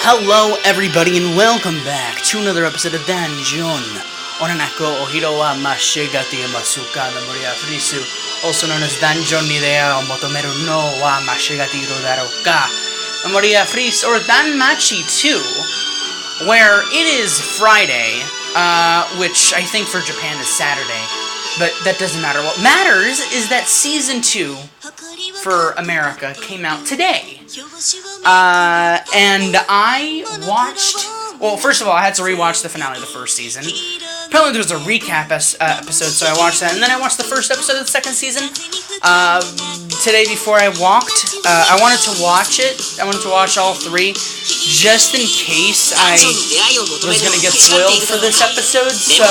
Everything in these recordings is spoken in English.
Hello everybody and welcome back to another episode of Dungeon. Onanako ohiro wa mashigati masuka Memoria Freese, also known as Dungeon ni dea o motomeru no wa mashigati ro daro ka. Memoria Freese or Danmachi 2, where it is Friday, which I think for Japan is Saturday, but that doesn't matter. What matters is that Season 2 for America came out today. And I watched... Well, first of all, I had to rewatch the finale of the first season. Apparently there was a recap episode, so I watched that. And then I watched the first episode of the second season. Today before I walked, I wanted to watch it. I wanted to watch all three, just in case I was going to get spoiled for this episode. So,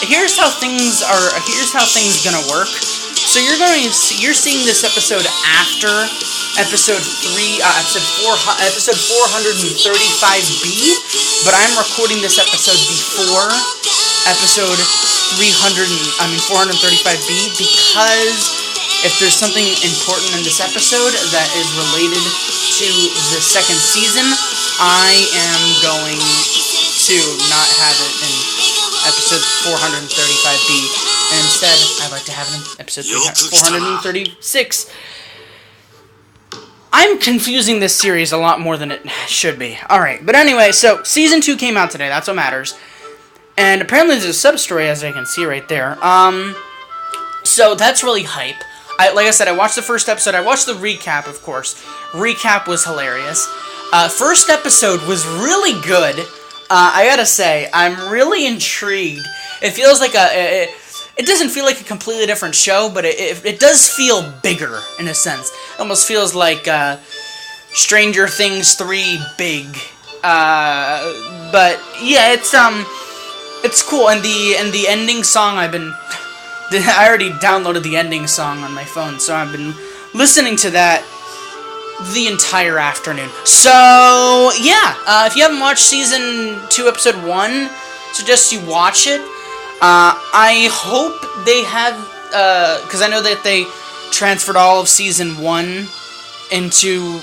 here's how things going to work. So you're seeing this episode after episode 435B, but I'm recording this episode before episode 435B because if there's something important in this episode that is related to the second season, I am going to not have it in episode 435B. And instead, I'd like to have it in episode 436. I'm confusing this series a lot more than it should be. Alright, but anyway, so Season 2 came out today, that's what matters. And apparently there's a sub-story, as I can see right there. So that's really hype. Like I said, I watched the first episode, I watched the recap, of course. Recap was hilarious. First episode was really good. I gotta say, I'm really intrigued. It feels like it doesn't feel like a completely different show, but it does feel bigger, in a sense. It almost feels like Stranger Things 3 big. But yeah, it's cool. And the ending song I already downloaded the ending song on my phone, so I've been listening to that the entire afternoon. So yeah, if you haven't watched Season 2, Episode 1, I suggest you watch it. I hope they have, because I know that they transferred all of Season 1 into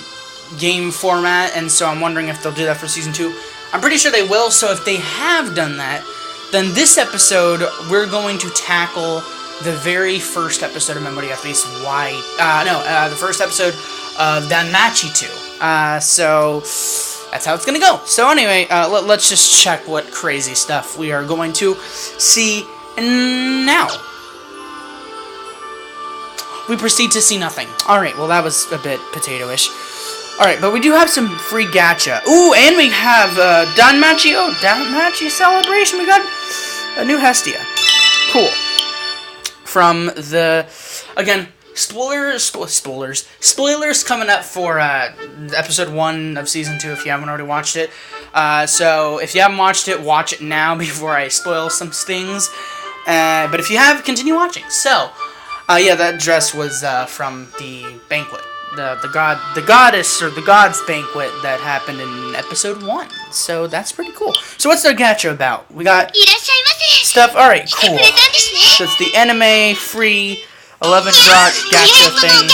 game format, and so I'm wondering if they'll do that for Season 2. I'm pretty sure they will, so if they have done that, then this episode, we're going to tackle the very first episode of Memoria Freese, the first episode of Danmachi 2. So that's how it's gonna go. So anyway, let's just check what crazy stuff we are going to see now. We proceed to see nothing. Alright, well that was a bit potato-ish. Alright, but we do have some free gacha. Ooh, and we have Danmachi. Oh, Danmachi celebration. We got a new Hestia. Cool. From the... Again... Spoilers coming up for episode 1 of Season 2 if you haven't already watched it. So if you haven't watched it, watch it now before I spoil some things. But if you have, continue watching. So, yeah, that dress was from the banquet. The goddess or the god's banquet that happened in episode 1. So that's pretty cool. So what's our gacha about? We got stuff. Alright, cool. So it's the anime free 11-drop gacha thing.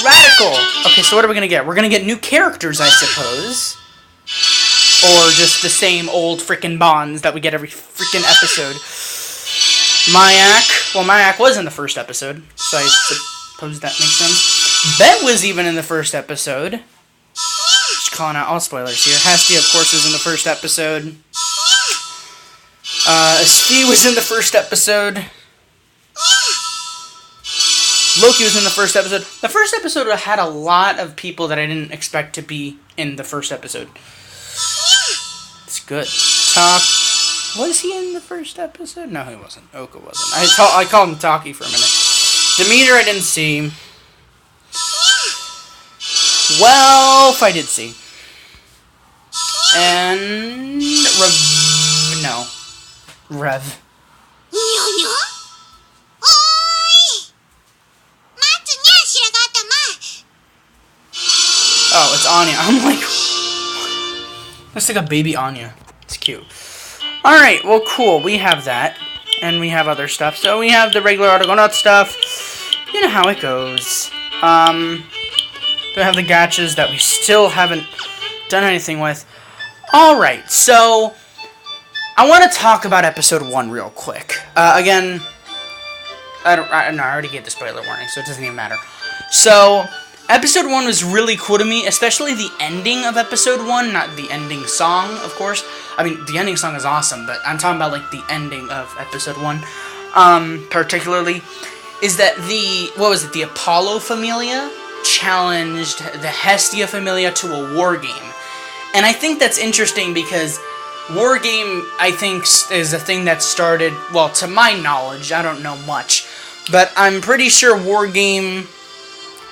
Radical! Okay, so what are we gonna get? We're gonna get new characters, I suppose. Or just the same old frickin' bonds that we get every frickin' episode. Mayak. Well, Mayak was in the first episode, so I suppose that makes sense. Bet was even in the first episode. Just calling out all spoilers here. Hestia, of course, was in the first episode. Ski was in the first episode. Loki was in the first episode. The first episode had a lot of people that I didn't expect to be in the first episode. It's good. Was he in the first episode? No, he wasn't. Oka wasn't. I called him Taki for a minute. Demeter I didn't see. Well, I did see. And... Rev. Oh, it's Anya. I'm like... Looks like a baby Anya. It's cute. Alright, well, cool. We have that. And we have other stuff. So we have the regular Argonaut stuff. You know how it goes. We have the gachas that we still haven't done anything with. Alright, so I want to talk about episode 1 real quick. Again, I already gave the spoiler warning, so it doesn't even matter. So, episode 1 was really cool to me, especially the ending of episode 1, not the ending song, of course. I mean, the ending song is awesome, but I'm talking about, like, the ending of episode 1, particularly, is that the Apollo Familia challenged the Hestia Familia to a war game. And I think that's interesting because war game, I think, is a thing that started, well, to my knowledge, I don't know much, but I'm pretty sure war game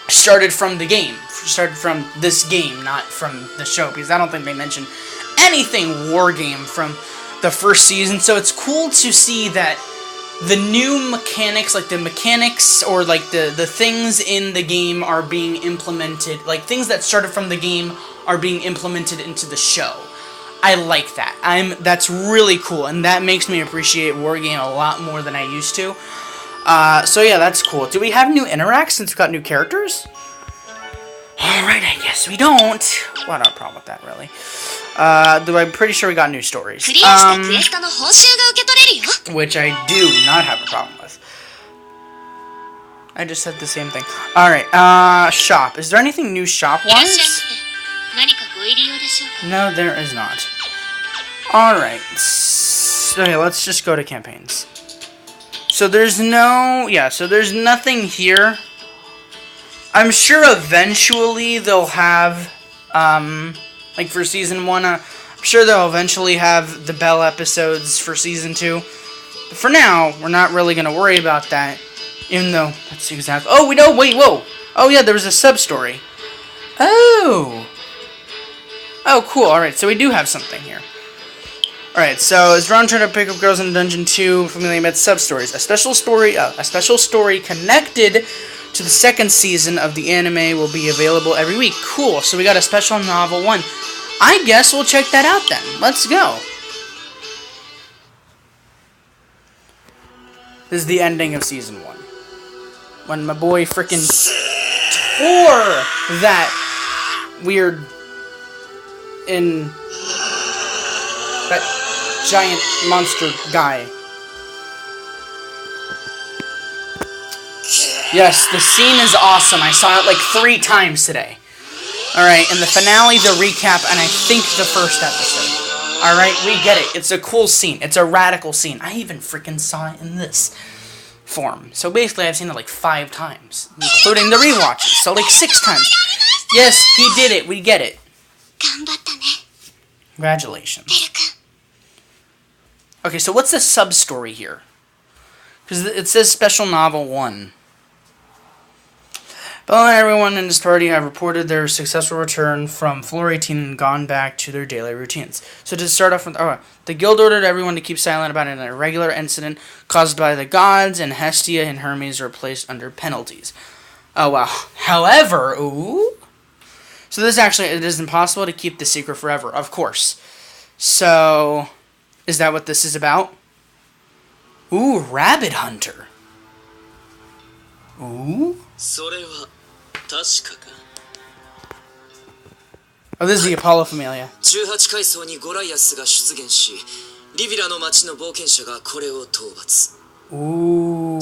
started from the game. Started from this game, not from the show, because I don't think they mentioned anything war game from the first season. So it's cool to see that the new mechanics, like the mechanics or like the things in the game are being implemented, like things that started from the game are being implemented into the show. I like that. That's really cool, and that makes me appreciate Wargame a lot more than I used to. So yeah, that's cool. Do we have new interacts since we got new characters? Alright, I guess we don't. Well, not a problem with that, really. I'm pretty sure we got new stories. Which I do not have a problem with. I just said the same thing. Alright, shop. Is there anything new shop-wise? No, there is not. Alright. Okay, let's just go to campaigns. So there's nothing here. I'm sure eventually they'll have, like for season 1, I'm sure they'll eventually have the Bell episodes for season 2. But for now, we're not really going to worry about that. Even though, that's exactly, oh, we know, wait, whoa. Oh yeah, there was a sub-story. Oh, cool, alright, so we do have something here. Alright, so as Ron trying to pick up girls in Dungeon 2, Familia met sub-stories. A special story connected to the second season of the anime will be available every week. Cool, so we got a special novel 1. I guess we'll check that out then. Let's go. This is the ending of season 1. When my boy frickin' tore that weird that giant monster guy. Yes, the scene is awesome. I saw it like 3 times today. Alright, and the finale, the recap, and I think the first episode. Alright, we get it. It's a cool scene. It's a radical scene. I even freaking saw it in this form. So basically, I've seen it like 5 times, including the rewatches. So like 6 times. Yes, he did it. We get it. Congratulations. Okay, so what's the sub-story here? Because it says Special Novel 1. Bella and everyone in this party have reported their successful return from floor 18 and gone back to their daily routines. So to start off with, the guild ordered everyone to keep silent about an irregular incident caused by the gods, and Hestia and Hermes are placed under penalties. Oh, wow. However, so this actually, it is impossible to keep the secret forever, of course. So, is that what this is about? Ooh, Rabbit Hunter. Ooh. Oh, this is the Apollo Familia. Ooh.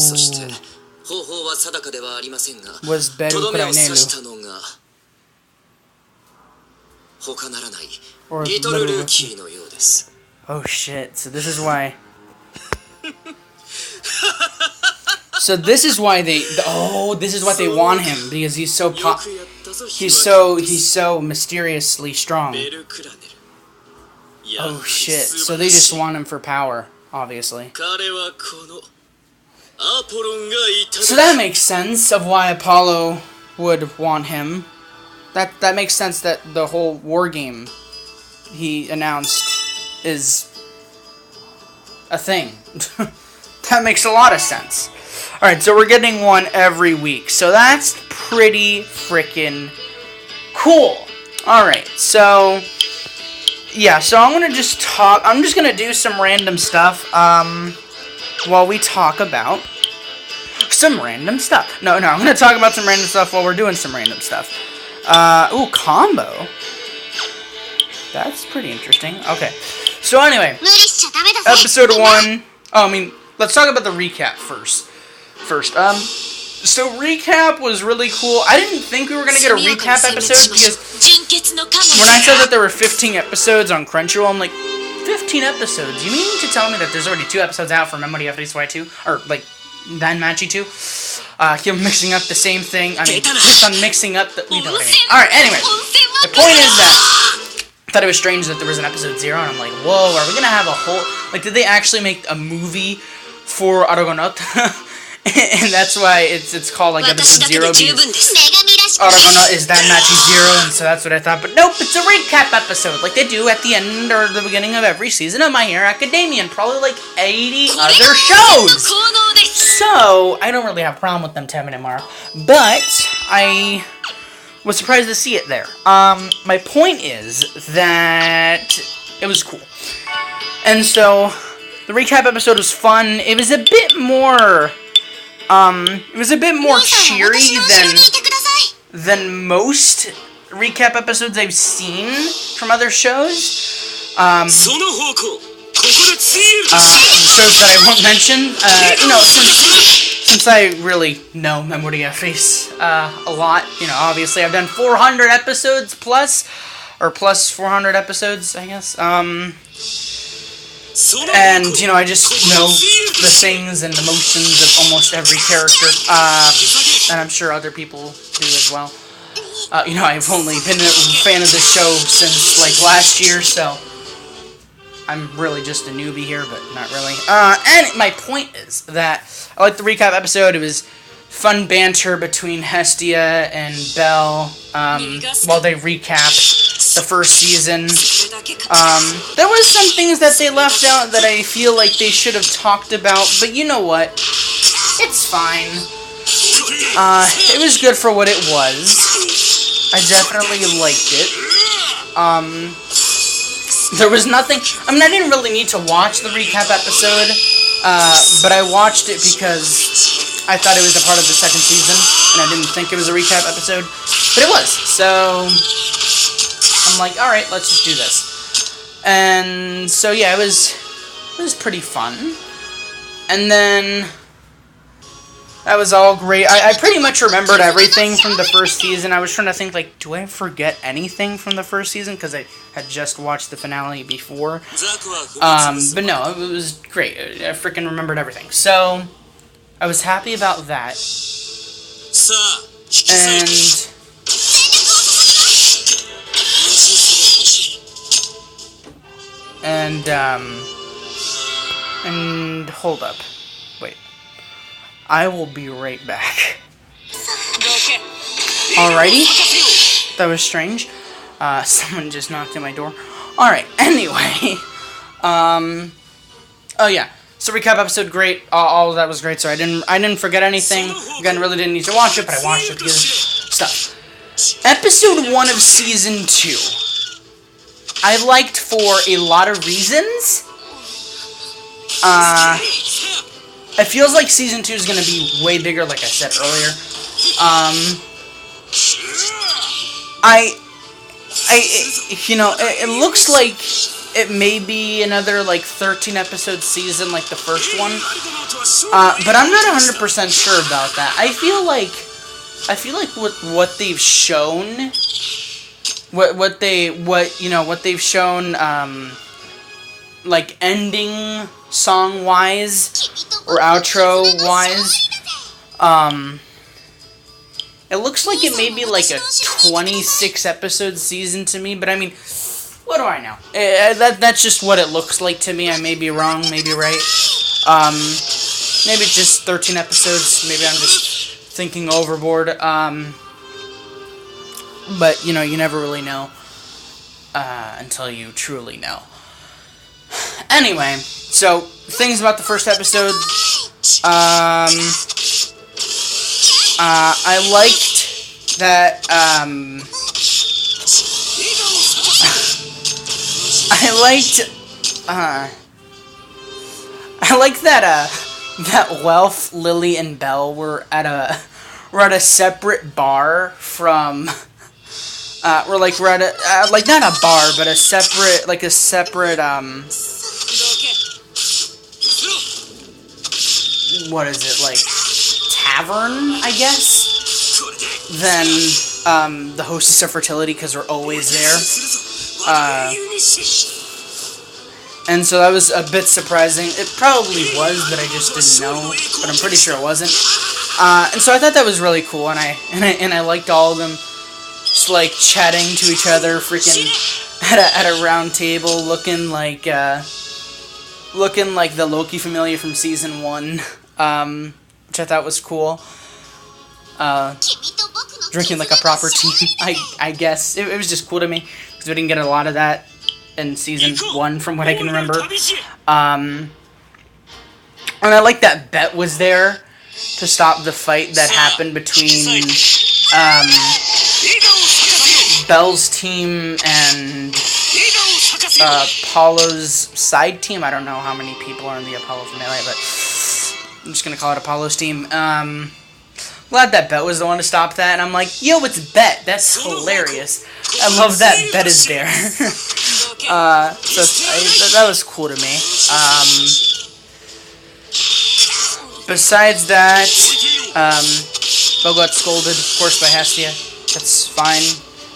Was Beru Pranelu. Or oh shit, so this is why. So this is why this is what they want him, because he's so he's so mysteriously strong. Oh shit, so they just want him for power, obviously. So that makes sense of why Apollo would want him. That makes sense that the whole war game he announced is a thing. That makes a lot of sense. Alright, so we're getting one every week. So that's pretty freaking cool. Alright, so yeah, so I'm gonna just talk. I'm just gonna do some random stuff while we talk about some random stuff. No, I'm gonna talk about some random stuff while we're doing some random stuff. Ooh, combo. That's pretty interesting. Okay. So anyway, episode 1. Oh, I mean, let's talk about the recap first. So recap was really cool. I didn't think we were going to get a recap episode because when I said that there were 15 episodes on Crunchyroll, I'm like, 15 episodes? You mean to tell me that there's already 2 episodes out for Memoria 2? Or, like, Danmachi 2? Keep mixing up the same thing. I mean, keep on mixing up the... You know what I mean. Alright, anyway. The point is that I thought it was strange that there was an episode 0, and I'm like, whoa, are we going to have a whole... Like, did they actually make a movie for Aragonot? And that's why it's called, like, episode 0, because Aragonot is Danmachi 0, and so that's what I thought. But nope, it's a recap episode, like they do at the end or the beginning of every season of My Hero Academia, and probably, like, 80 other shows! So, I don't really have a problem with them 10-minute mark, but I was surprised to see it there. My point is that it was cool. And so, the recap episode was fun. It was a bit more... cheery than most recap episodes I've seen from other shows. Shows that I won't mention. Since I really know Memoria Freese a lot, obviously I've done 400 episodes plus 400 episodes, I guess. And, I just know the things and emotions of almost every character, and I'm sure other people do as well. I've only been a fan of this show since, like, last year, so I'm really just a newbie here, but not really. And my point is that I liked the recap episode. It was fun banter between Hestia and Belle, while they recap the first season. There was some things that they left out that I feel like they should have talked about, but you know what? It's fine. It was good for what it was. I definitely liked it. There was nothing... I mean, I didn't really need to watch the recap episode, but I watched it because I thought it was a part of the second season, and I didn't think it was a recap episode, but it was, so... I'm like, alright, let's just do this. And so, yeah, it was pretty fun. And then, that was all great. I pretty much remembered everything from the first season. I was trying to think, like, do I forget anything from the first season? Because I had just watched the finale before. But no, it was great. I freaking remembered everything. So, I was happy about that. And hold up. Wait. I will be right back. Alrighty. That was strange. Someone just knocked at my door. Alright, anyway. Oh yeah. So recap episode, great. All of that was great, so I didn't forget anything. Again, really didn't need to watch it, but I watched it because stuff. Episode 1 of Season 2. I liked for a lot of reasons. It feels like Season 2 is going to be way bigger, like I said earlier. It looks like it may be another, like, 13-episode season like the first one. But I'm not 100% sure about that. I feel like what they've shown... What they've shown, like, ending song-wise, or outro-wise, it looks like it may be, like, a 26-episode season to me, but, I mean, what do I know? That's just what it looks like to me. I may be wrong, maybe right. Maybe it's just 13 episodes, maybe I'm just thinking overboard, but, you never really know until you truly know. Anyway, so, things about the first episode. I liked that, I liked that Welf, Lily, and Belle were at a separate bar from we're at a, like, not a bar, but a separate, what is it, like, tavern, I guess? Then, the hostess of fertility, because we're always there. And so that was a bit surprising. It probably was, but I just didn't know. But I'm pretty sure it wasn't. And so I thought that was really cool, and I liked all of them just like chatting to each other, freaking at a round table, looking like the Loki familia from season 1, which I thought was cool. Drinking like a proper team, I guess. It was just cool to me because we didn't get a lot of that in season 1, from what I can remember. And I like that Bet was there to stop the fight that happened between Bell's team and Apollo's side team. I don't know how many people are in the Apollo Familia, but I'm just gonna call it Apollo's team. Glad that Bet was the one to stop that, and I'm like, yo, it's Bet. That's hilarious. I love that Bet is there. So that was cool to me. Besides that, Bell got scolded, of course, by Hestia. That's fine.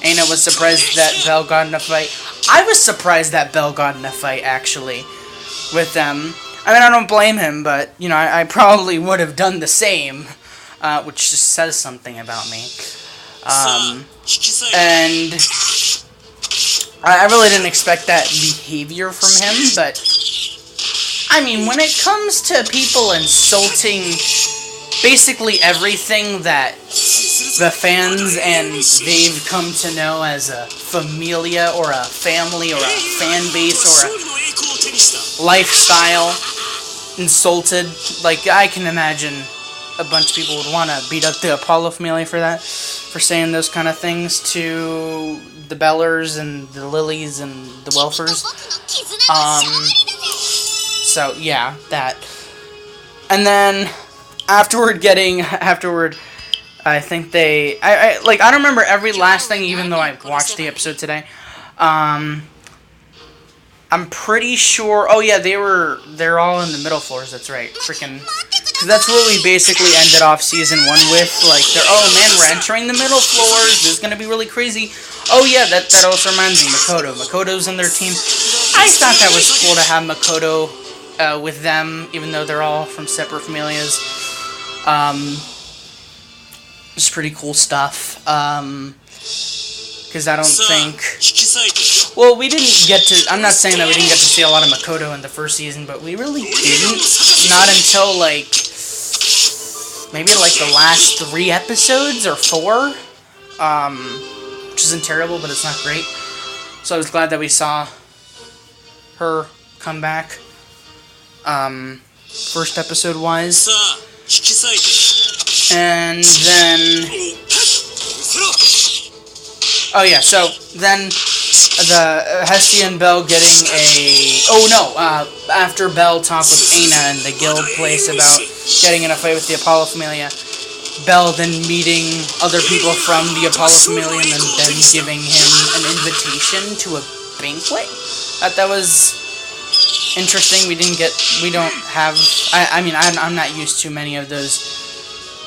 Aina was surprised that Bell got in a fight. I was surprised that Bell got in a fight, actually, with them. I mean, I don't blame him, but, you know, I probably would have done the same, which just says something about me. And I really didn't expect that behavior from him, but I mean, when it comes to people insulting basically everything that the fans and they've come to know as a familia or a family or a fan base or a lifestyle insulted, like, I can imagine a bunch of people would want to beat up the Apollo Familia for that, for saying those kind of things to the Bellers and the Lilies and the Welfers. So, yeah, that. And then, afterward, I think they, I don't remember every last thing, even though I watched the episode today. I'm pretty sure, oh yeah, they're all in the middle floors, that's right, freaking, because that's what we basically ended off season 1 with, like, oh man, we're entering the middle floors, this is gonna be really crazy. Oh yeah, that also reminds me, Makoto's in their team. I thought that was cool to have Makoto with them, even though they're all from separate familias. It's pretty cool stuff. Because I don't think, well, we didn't get to, I'm not saying that we didn't get to see a lot of Makoto in the first season, but we really didn't. Not until, like, maybe, like, the last 3 episodes, or 4. Which isn't terrible, but it's not great. So I was glad that we saw her come back. First episode-wise. And then, oh yeah, so then the Hestia and Bell getting after Bell talked with Aina in the guild place about getting in a fight with the Apollo Familia, Bell then meeting other people from the Apollo Familia and then giving him an invitation to a banquet. That was interesting. I'm not used to many of those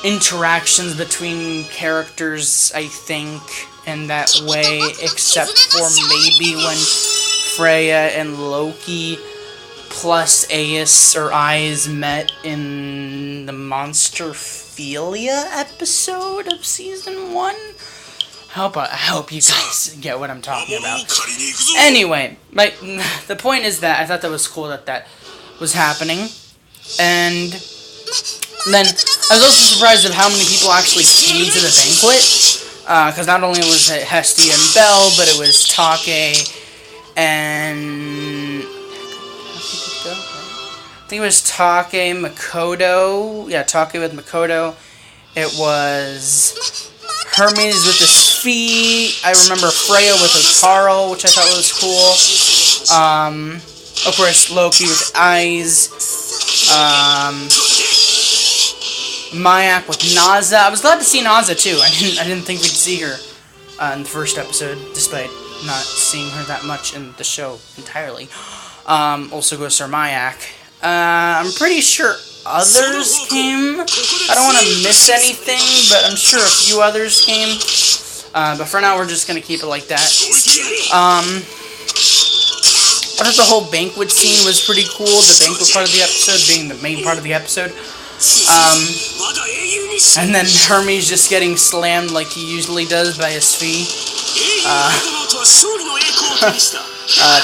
interactions between characters, I think, in that way, except for maybe when Freya and Loki plus Eyes met in the Monsterphilia episode of season 1. I hope you guys get what I'm talking about. Anyway, the point is that I thought that was cool that was happening, and then I was also surprised at how many people actually came to the banquet, because not only was it Hestia and Bell, but it was Take and, I think it was Take, Makoto, yeah, Take with Makoto, it was Hermes with his feet, I remember Freya with Otaro, which I thought was cool, of course, Loki with eyes, Mayak with Naza. I was glad to see Naza too. I didn't think we'd see her in the first episode, despite not seeing her that much in the show entirely. Also goes to Mayak. I'm pretty sure others came. I don't want to miss anything, but I'm sure a few others came. But for now, we're just going to keep it like that. I thought the whole banquet scene was pretty cool. The banquet part of the episode being the main part of the episode. And then Hermes just getting slammed like he usually does by his fee.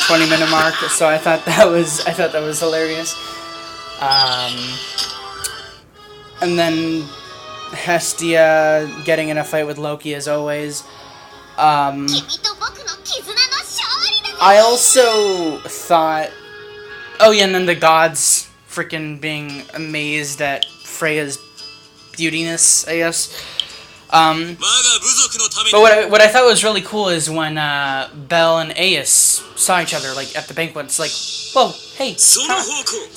20-minute mark. So I thought that was hilarious. And then Hestia getting in a fight with Loki as always. I also thought, oh yeah, and then the gods freaking being amazed at Freya's beautiness, I guess. But what I thought was really cool is when Belle and Aes saw each other like at the banquet. It's like, whoa, hey, it's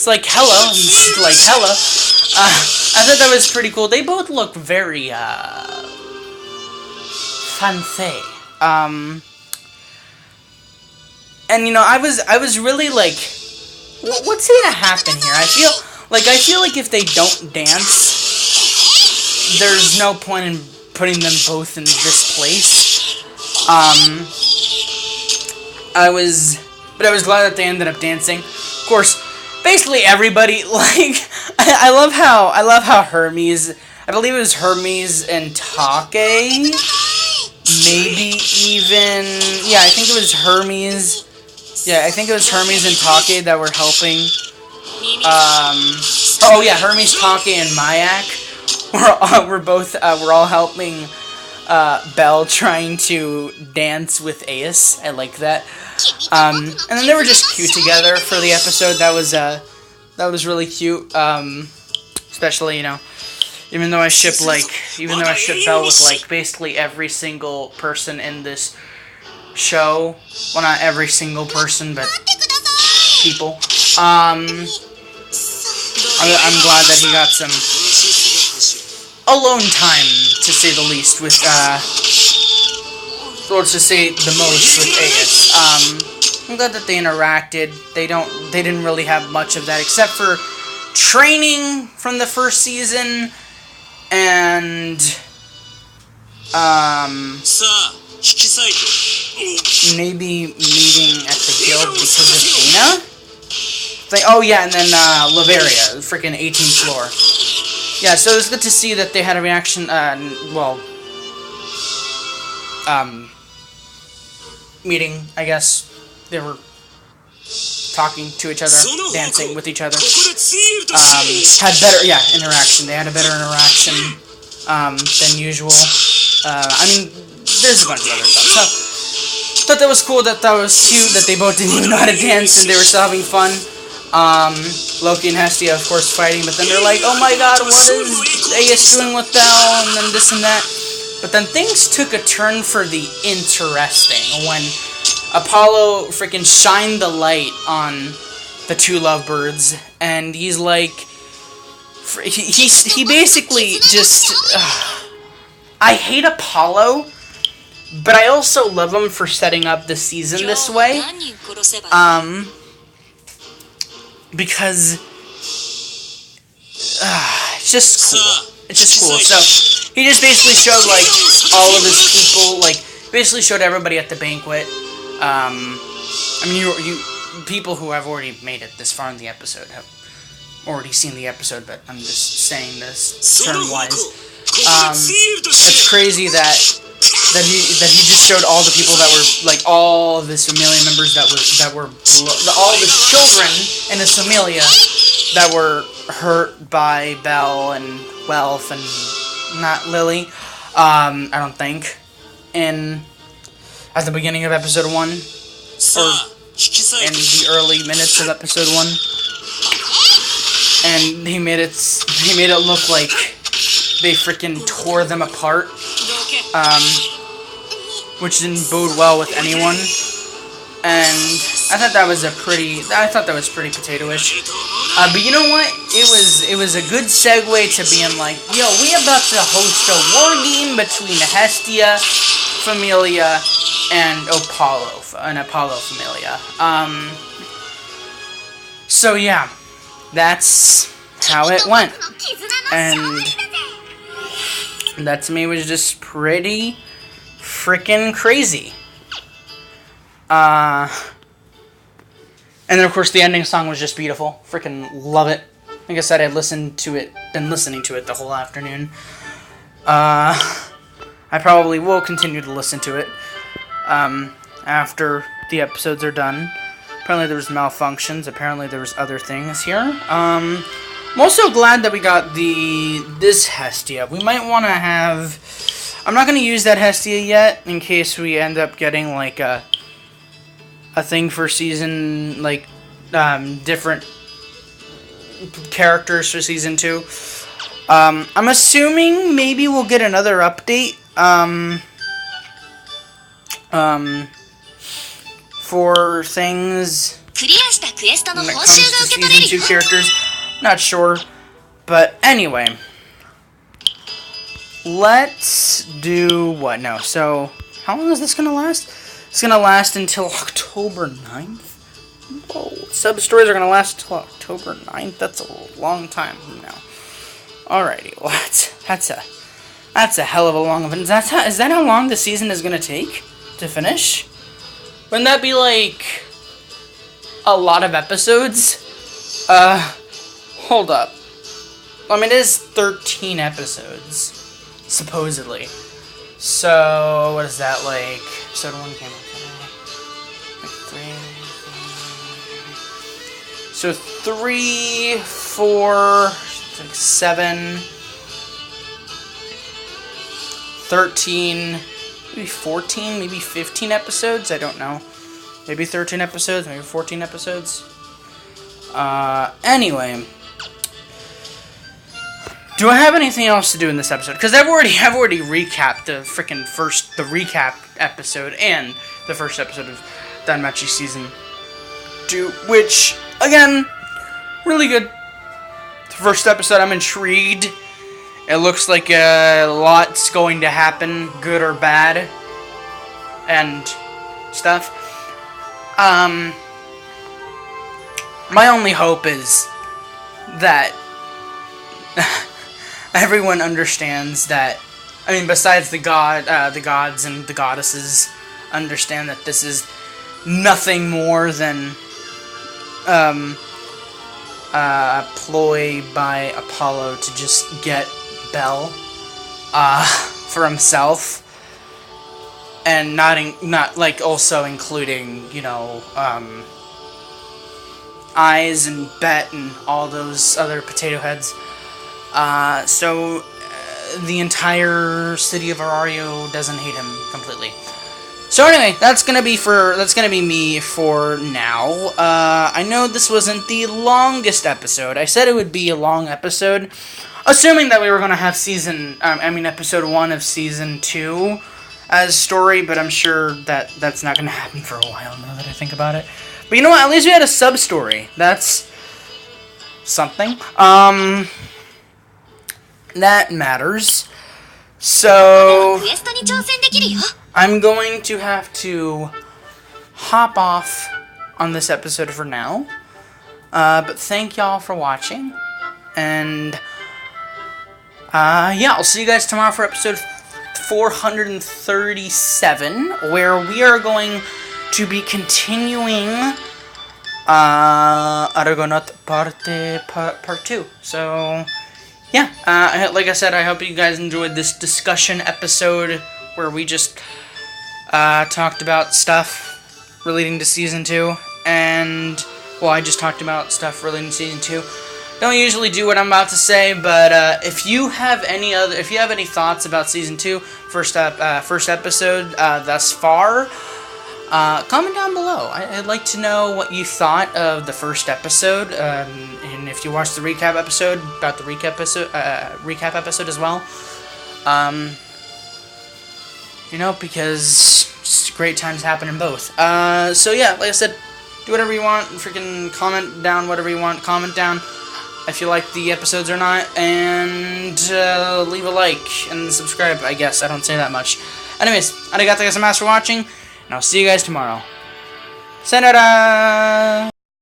like hello, it's like hello. I thought that was pretty cool. They both look very fancy. And you know, I was really like, what's gonna happen here? I feel like if they don't dance, there's no point in putting them both in this place. I was glad that they ended up dancing. Of course, basically everybody, like, I love how Hermes, I believe it was Hermes and Take, maybe even, yeah, I think it was Hermes. Yeah, I think it was Hermes and Take that were helping. Oh yeah, Hermes, Take, and Mayak we're all helping Belle trying to dance with Aes. I like that. And then they were just cute together for the episode. That was really cute. Especially, you know, even though I ship Belle with like basically every single person in this show. Well, not every single person, but people. I'm glad that he got some alone time, to say the least, with or to say the most with Aes. I'm glad that they interacted. They didn't really have much of that except for training from the first season and maybe meeting at the guild because of Aina. Oh yeah, and then Laveria, the freaking 18th floor. Yeah, so it was good to see that they had a reaction, meeting, I guess. They were talking to each other, dancing with each other. Had better, yeah, interaction. They had a better interaction, than usual. I mean, there's a bunch of other stuff. So, thought that was cool, that was cute, that they both didn't even know how to dance and they were still having fun. Loki and Hestia, of course, fighting, but then they're like, oh my god, what is Aes doing with Belle, and then this and that. But then things took a turn for the interesting when Apollo freaking shined the light on the two lovebirds, and he's like, he basically just, I hate Apollo, but I also love him for setting up the season this way. Because it's just cool. It's just cool. So he just basically showed like all of his people, like basically showed everybody at the banquet. I mean, you people who have already made it this far in the episode have already seen the episode, but I'm just saying this term-wise. It's crazy that he just showed all the people that were like all the Somalia members that were all the children in the Somalia that were hurt by Belle and Wealth and not Lily. I don't think at the beginning of episode 1 or in the early minutes of episode 1, and he made it look like they freaking tore them apart. Which didn't bode well with anyone, and I thought that was pretty potato-ish. But you know what? It was a good segue to being like, yo, we about to host a war game between Hestia Familia and Apollo Familia. So yeah, that's how it went. And that to me was just pretty freaking crazy. And then of course the ending song was just beautiful. Freaking love it. Like I said, been listening to it the whole afternoon. I probably will continue to listen to it after the episodes are done. Apparently there was malfunctions. Apparently there was other things here. I'm also glad that we got this Hestia. We might want to have... I'm not going to use that Hestia yet in case we end up getting like a thing for season, like different characters for season 2. I'm assuming maybe we'll get another update for things when it comes to season 2 characters. Not sure, but anyway, let's do what now? So how long is this gonna last? It's gonna last until October 9th. Whoa, sub-stories are gonna last until October 9th. That's a long time from now. Alrighty, well that's a hell of a long event. Is that how long the season is gonna take to finish? Wouldn't that be like a lot of episodes? Hold up. I mean, it is 13 episodes, supposedly. So what is that like? Episode 1 came out today. Like 3. So 3, 4, 6, 7, 13, maybe 14, maybe 15 episodes. I don't know. Maybe 13 episodes, maybe 14 episodes. Anyway, do I have anything else to do in this episode? Because I've already recapped the recap episode and the first episode of Danmachi Season 2, which, again, really good. The first episode, I'm intrigued. It looks like a lot's going to happen, good or bad, and stuff. My only hope is that everyone understands that, I mean, besides the gods and the goddesses, understand that this is nothing more than a ploy by Apollo to just get Belle for himself, and not like also including, you know, Eyes and Bet and all those other potato heads. So the entire city of Arario doesn't hate him completely. So anyway, that's gonna be me for now. I know this wasn't the longest episode. I said it would be a long episode, assuming that we were gonna have episode 1 of season 2 as story, but I'm sure that that's not gonna happen for a while now that I think about it. But you know what? At least we had a sub-story. That's something. That matters. So I'm going to have to hop off on this episode for now. But thank y'all for watching. And yeah, I'll see you guys tomorrow for episode 437, where we are going to be continuing Argonaut part 2. So yeah, like I said, I hope you guys enjoyed this discussion episode where we just talked about stuff relating to season 2, and well, I just talked about stuff relating to season 2. Don't usually do what I'm about to say, but if you have any thoughts about season 2, first episode thus far, comment down below. I'd like to know what you thought of the first episode, and if you watched the recap episode, about the recap episode as well. You know, because just great times happen in both. So yeah, like I said, do whatever you want. Freaking comment down whatever you want. Comment down if you like the episodes or not, and leave a like and subscribe. I guess I don't say that much. Anyways, arigato gozaimasu for watching, and I'll see you guys tomorrow. Sayonara!